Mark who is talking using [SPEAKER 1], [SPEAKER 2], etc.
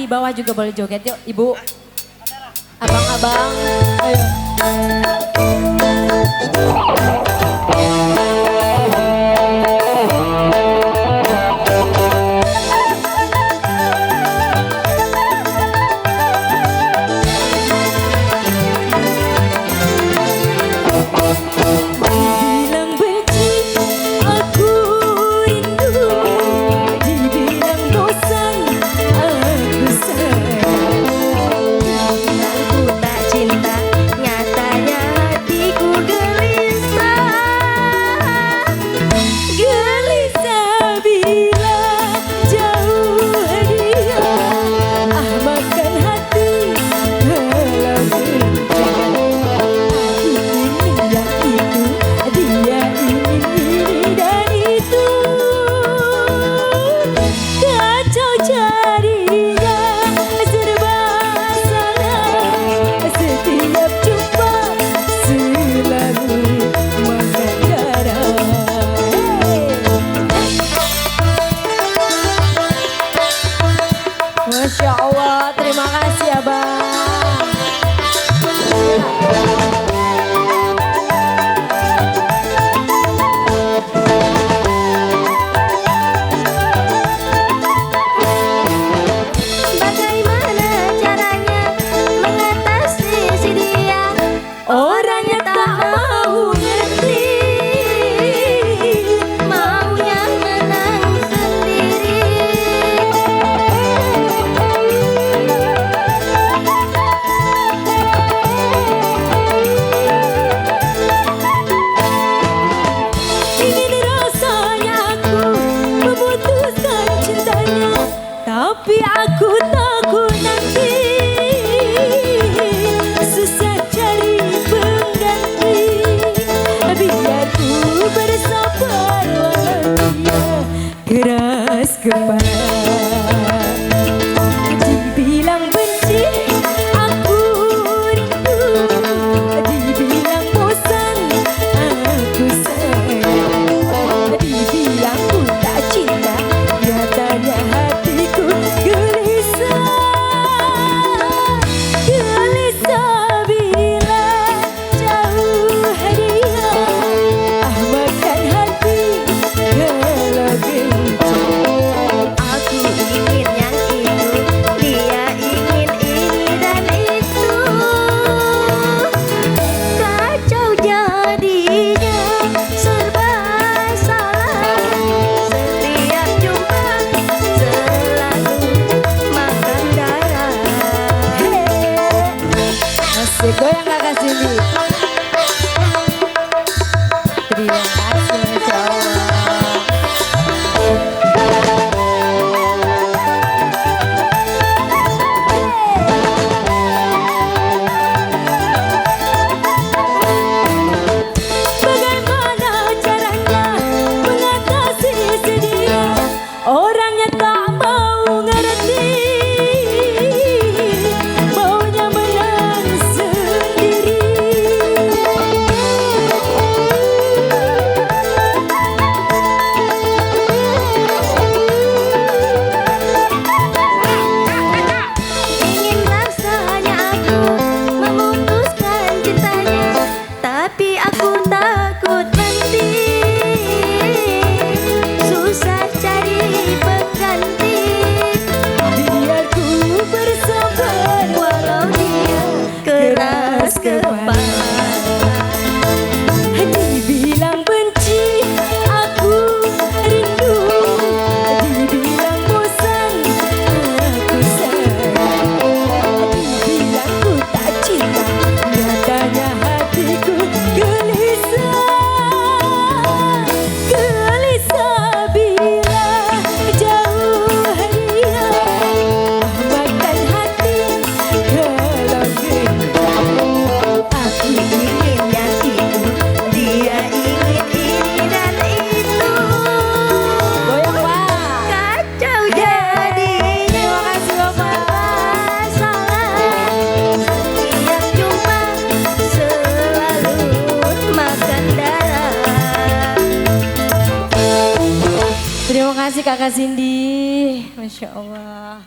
[SPEAKER 1] di bawah juga boleh joget yuk Ibu. Abang-abang. Ayo. Masya Allah, terima kasih Abang.
[SPEAKER 2] Bagaimana caranya mengatasi si dia? Orangnya tak mau ngerti, maunya menang sendiri.
[SPEAKER 1] Tapi aku takut nanti susah cari pengganti. Biar ku bersabar walau dia keras kepala. Dibilang benci aku rindu, dibilang bosan aku sayang, dibilang ku tak cinta, nyatanya hatiku gelisah. Gelisah bila jauh dia, makan hati kalau gencet.
[SPEAKER 2] Aku ingin yang itu, dia ingin ini dan itu. Kacau jadinya, serba salah. Setiap jumpa selalu makan darah.
[SPEAKER 1] Asik, goyang kakak Cindy. Terima kasih, Masya Allah. Bagaimana caranya mengatasi si dia? Orangnya tak mau ngerti, maunya menang sendiri.
[SPEAKER 2] Ingin rasanya aku memutuskan cintanya, tapi aku takut nanti susah cari pengganti.
[SPEAKER 1] Biar ku bersabar
[SPEAKER 2] Walau dia keras kepala.
[SPEAKER 1] dibilang benci aku rindu, dibilang bosan aku sayang, dibilang ku tak cinta, nyatanya hatiku gelisah. Gelisah bila jauh dia, makan hati kalau gencet.
[SPEAKER 2] Aku ingin yang itu, dia ingin ini dan itu.
[SPEAKER 1] Goyang Pak.
[SPEAKER 2] Kacau jadinya,
[SPEAKER 1] Terima kasih Bapak.
[SPEAKER 2] salah. Setiap jumpa selalu makan darah.
[SPEAKER 1] Terima kasih Kakak Cindy. Masya Allah.